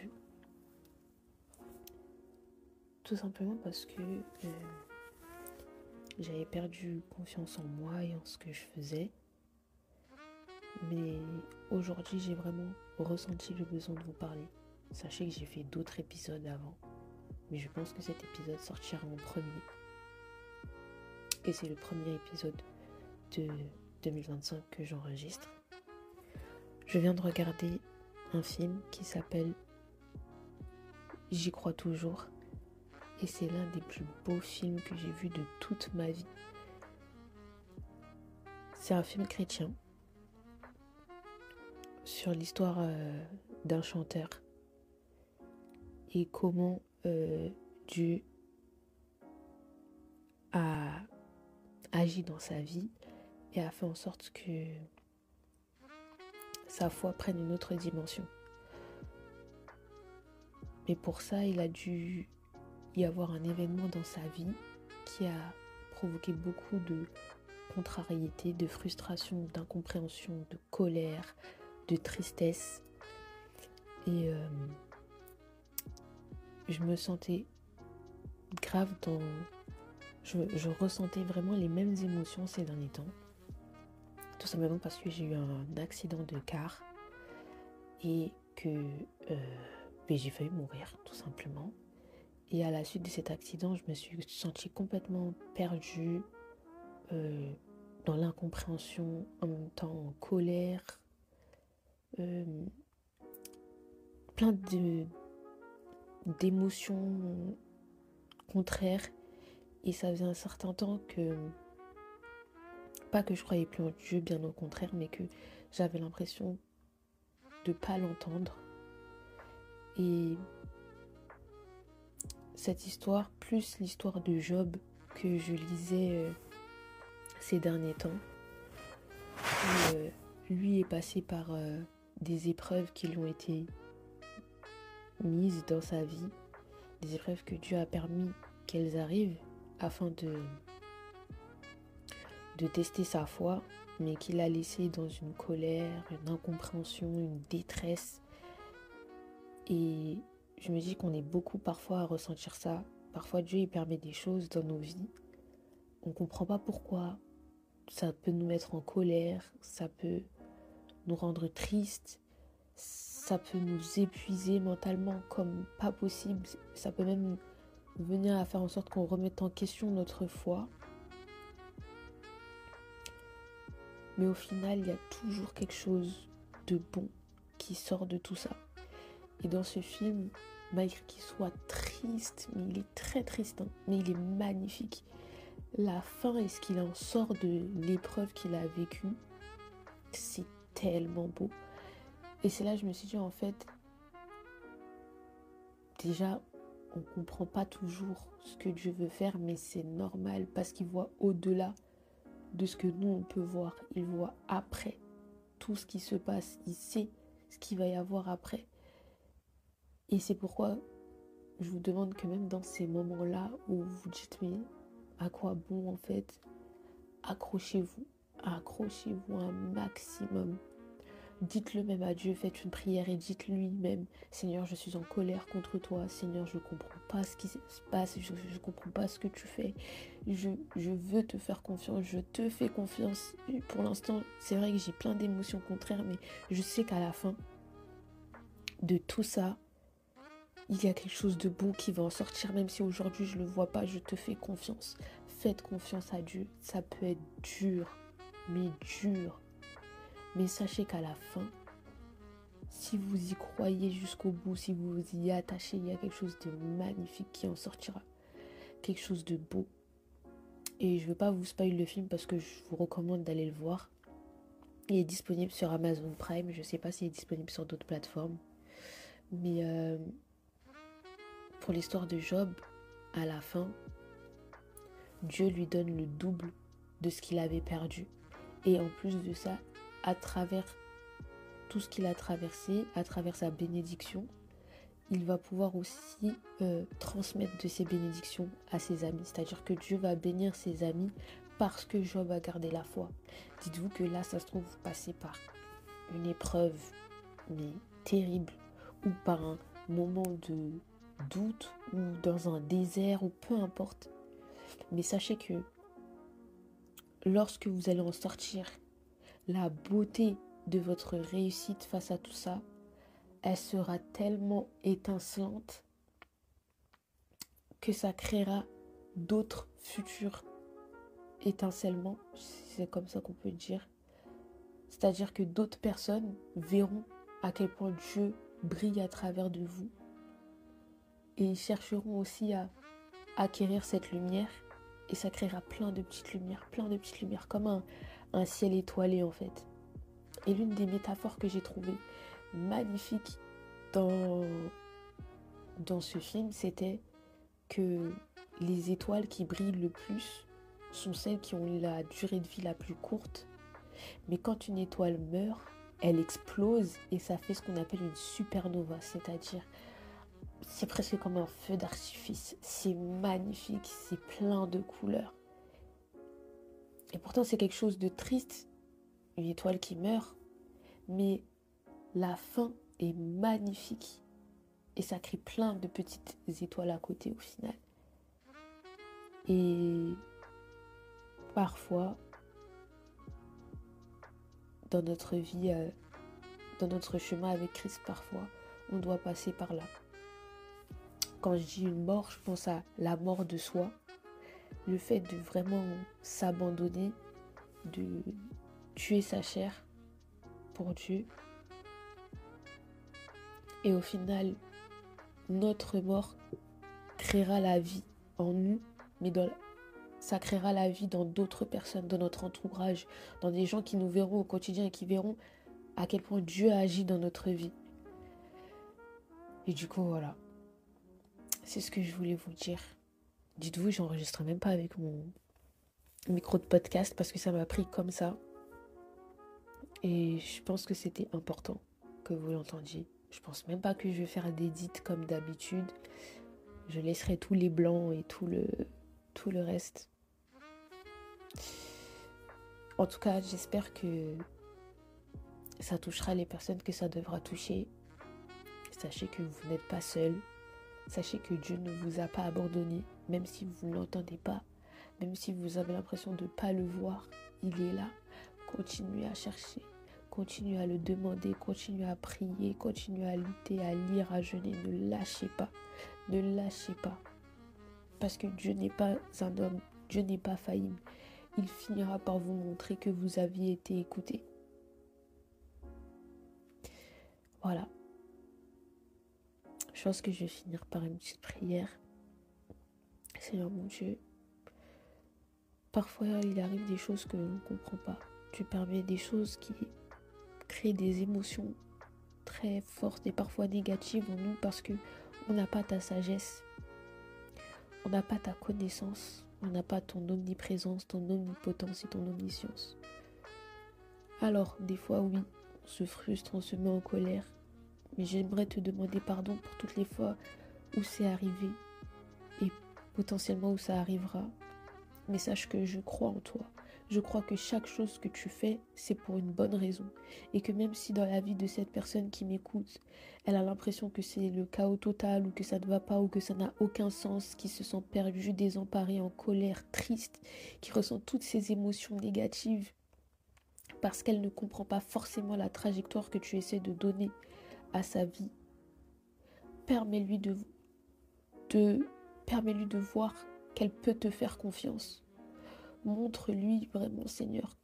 perdu. Tout simplement parce que j'avais perdu confiance en moi et en ce que je faisais. Mais aujourd'hui, j'ai vraiment ressenti le besoin de vous parler. Sachez que j'ai fait d'autres épisodes avant, mais je pense que cet épisode sortira en premier. Et c'est le premier épisode de 2025 que j'enregistre. Je viens de regarder un film qui s'appelle J'y crois toujours. Et c'est l'un des plus beaux films que j'ai vus de toute ma vie. C'est un film chrétien sur l'histoire d'un chanteur et comment Dieu a agi dans sa vie et a fait en sorte que sa foi prenne une autre dimension. Mais pour ça, il a dû y avoir un événement dans sa vie qui a provoqué beaucoup de contrariété, de frustration, d'incompréhension, de colère, de tristesse. Et je me sentais grave dans... Je ressentais vraiment les mêmes émotions ces derniers temps. Tout simplement parce que j'ai eu un accident de car et que j'ai failli mourir, tout simplement. Et à la suite de cet accident, je me suis sentie complètement perdue, dans l'incompréhension, en même temps en colère, plein d'émotions contraires. Et ça faisait un certain temps que, pas que je croyais plus en Dieu, bien au contraire, mais que j'avais l'impression de pas l'entendre. Et cette histoire, plus l'histoire de Job que je lisais ces derniers temps, où lui est passé par des épreuves qui lui ont été mises dans sa vie, des épreuves que Dieu a permis qu'elles arrivent afin de tester sa foi, mais qu'il a laissé dans une colère, une incompréhension, une détresse. Et je me dis qu'on est beaucoup parfois à ressentir ça. Parfois Dieu il permet des choses dans nos vies. On ne comprend pas pourquoi. Ça peut nous mettre en colère, ça peut nous rendre tristes, ça peut nous épuiser mentalement comme pas possible. Ça peut même venir à faire en sorte qu'on remette en question notre foi. Mais au final, il y a toujours quelque chose de bon qui sort de tout ça. Et dans ce film, malgré qu'il soit triste, mais il est très triste, mais il est magnifique. La fin et ce qu'il en sort de l'épreuve qu'il a vécue, c'est tellement beau. Et c'est là que je me suis dit, en fait, déjà, on ne comprend pas toujours ce que Dieu veut faire, mais c'est normal parce qu'il voit au-delà de ce que nous, on peut voir. Il voit après tout ce qui se passe. Il sait ce qu'il va y avoir après. Et c'est pourquoi je vous demande que même dans ces moments-là où vous dites, mais à quoi bon en fait, accrochez-vous un maximum. Dites-le même à Dieu, faites une prière et dites-lui même, Seigneur, je suis en colère contre toi, Seigneur, je ne comprends pas ce qui se passe, je ne comprends pas ce que tu fais, je veux te faire confiance, je te fais confiance. Et pour l'instant, c'est vrai que j'ai plein d'émotions contraires, mais je sais qu'à la fin de tout ça, il y a quelque chose de beau qui va en sortir, même si aujourd'hui je ne le vois pas, je te fais confiance. Faites confiance à Dieu, ça peut être dur, mais dur. Mais sachez qu'à la fin, si vous y croyez jusqu'au bout, si vous vous y attachez, il y a quelque chose de magnifique qui en sortira. Quelque chose de beau. Et je ne veux pas vous spoiler le film parce que je vous recommande d'aller le voir. Il est disponible sur Amazon Prime, je ne sais pas s'il est disponible sur d'autres plateformes. Mais pour l'histoire de Job, à la fin, Dieu lui donne le double de ce qu'il avait perdu. Et en plus de ça, à travers tout ce qu'il a traversé, à travers sa bénédiction, il va pouvoir aussi transmettre de ses bénédictions à ses amis. C'est-à-dire que Dieu va bénir ses amis parce que Job a gardé la foi. Dites-vous que là, ça se trouve, vous passez par une épreuve mais terrible ou par un moment de doute ou dans un désert ou peu importe. Mais sachez que lorsque vous allez en sortir, la beauté de votre réussite face à tout ça, elle sera tellement étincelante que ça créera d'autres futurs étincelements, si c'est comme ça qu'on peut dire. C'est-à-dire que d'autres personnes verront à quel point Dieu brille à travers de vous et ils chercheront aussi à acquérir cette lumière et ça créera plein de petites lumières comme un ciel étoilé en fait. Et l'une des métaphores que j'ai trouvées magnifiques dans ce film, c'était que les étoiles qui brillent le plus sont celles qui ont la durée de vie la plus courte. Mais quand une étoile meurt, elle explose et ça fait ce qu'on appelle une supernova, c'est-à-dire c'est presque comme un feu d'artifice. C'est magnifique, c'est plein de couleurs. Et pourtant c'est quelque chose de triste, une étoile qui meurt, mais la fin est magnifique et ça crée plein de petites étoiles à côté au final. Et parfois, dans notre vie, dans notre chemin avec Christ, parfois, on doit passer par là. Quand je dis une mort, je pense à la mort de soi, le fait de vraiment s'abandonner, de tuer sa chair pour Dieu. Et au final, notre mort créera la vie en nous, mais ça créera la vie dans d'autres personnes, dans notre entourage, dans des gens qui nous verront au quotidien et qui verront à quel point Dieu agit dans notre vie. Et du coup, voilà. C'est ce que je voulais vous dire. Dites-vous, j'enregistre même pas avec mon micro de podcast parce que ça m'a pris comme ça. Et je pense que c'était important que vous l'entendiez. Je pense même pas que je vais faire d'édit comme d'habitude. Je laisserai tous les blancs et tout le reste. En tout cas, j'espère que ça touchera les personnes que ça devra toucher. Sachez que vous n'êtes pas seul. Sachez que Dieu ne vous a pas abandonné, même si vous ne l'entendez pas, même si vous avez l'impression de ne pas le voir, il est là. Continuez à chercher, continuez à le demander, continuez à prier, continuez à lutter, à lire, à jeûner. Ne lâchez pas, ne lâchez pas. Parce que Dieu n'est pas un homme, Dieu n'est pas faillible. Il finira par vous montrer que vous aviez été écouté. Voilà. Je pense que je vais finir par une petite prière. Seigneur mon Dieu, parfois il arrive des choses que l'on ne comprend pas. Tu permets des choses qui créent des émotions très fortes et parfois négatives en nous parce que on n'a pas ta sagesse, on n'a pas ta connaissance, on n'a pas ton omniprésence, ton omnipotence et ton omniscience. Alors des fois oui, on se frustre, on se met en colère, mais j'aimerais te demander pardon pour toutes les fois où c'est arrivé et potentiellement où ça arrivera. Mais sache que je crois en toi. Je crois que chaque chose que tu fais, c'est pour une bonne raison. Et que même si dans la vie de cette personne qui m'écoute, elle a l'impression que c'est le chaos total ou que ça ne va pas ou que ça n'a aucun sens, qui se sent perdue, désemparée, en colère, triste, qui ressent toutes ces émotions négatives parce qu'elle ne comprend pas forcément la trajectoire que tu essaies de donner à sa vie. Permets-lui de voir qu'elle peut te faire confiance. Montre-lui vraiment, Seigneur,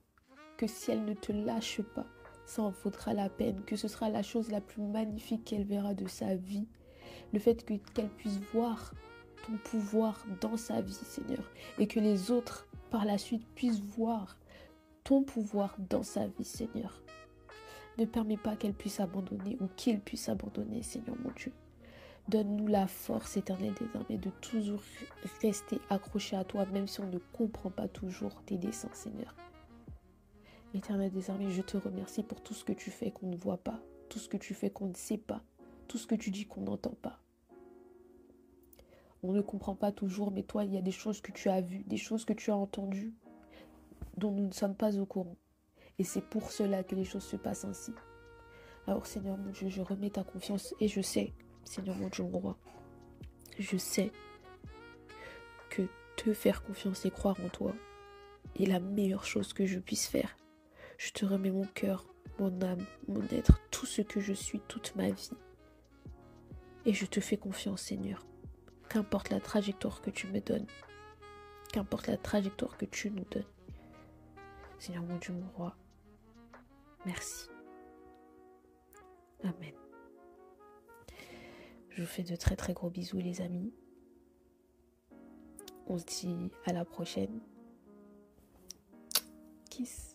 que si elle ne te lâche pas, ça en vaudra la peine, que ce sera la chose la plus magnifique qu'elle verra de sa vie. Le fait qu'elle puisse voir ton pouvoir dans sa vie, Seigneur, et que les autres, par la suite, puissent voir ton pouvoir dans sa vie, Seigneur. Ne permets pas qu'elle puisse abandonner ou qu'il puisse abandonner, Seigneur mon Dieu. Donne-nous la force, éternelle des armées, de toujours rester accroché à toi, même si on ne comprend pas toujours tes desseins, Seigneur. Éternel des armées, je te remercie pour tout ce que tu fais qu'on ne voit pas, tout ce que tu fais qu'on ne sait pas, tout ce que tu dis qu'on n'entend pas. On ne comprend pas toujours, mais toi, il y a des choses que tu as vues, des choses que tu as entendues, dont nous ne sommes pas au courant. Et c'est pour cela que les choses se passent ainsi. Alors Seigneur mon Dieu, je remets ta confiance et je sais Seigneur mon Dieu, mon roi, je sais que te faire confiance et croire en toi est la meilleure chose que je puisse faire. Je te remets mon cœur, mon âme, mon être, tout ce que je suis, toute ma vie. Et je te fais confiance, Seigneur. Qu'importe la trajectoire que tu me donnes, qu'importe la trajectoire que tu nous donnes. Seigneur mon Dieu, mon roi, merci. Amen. Je vous fais de très très gros bisous, les amis. On se dit à la prochaine. Kiss.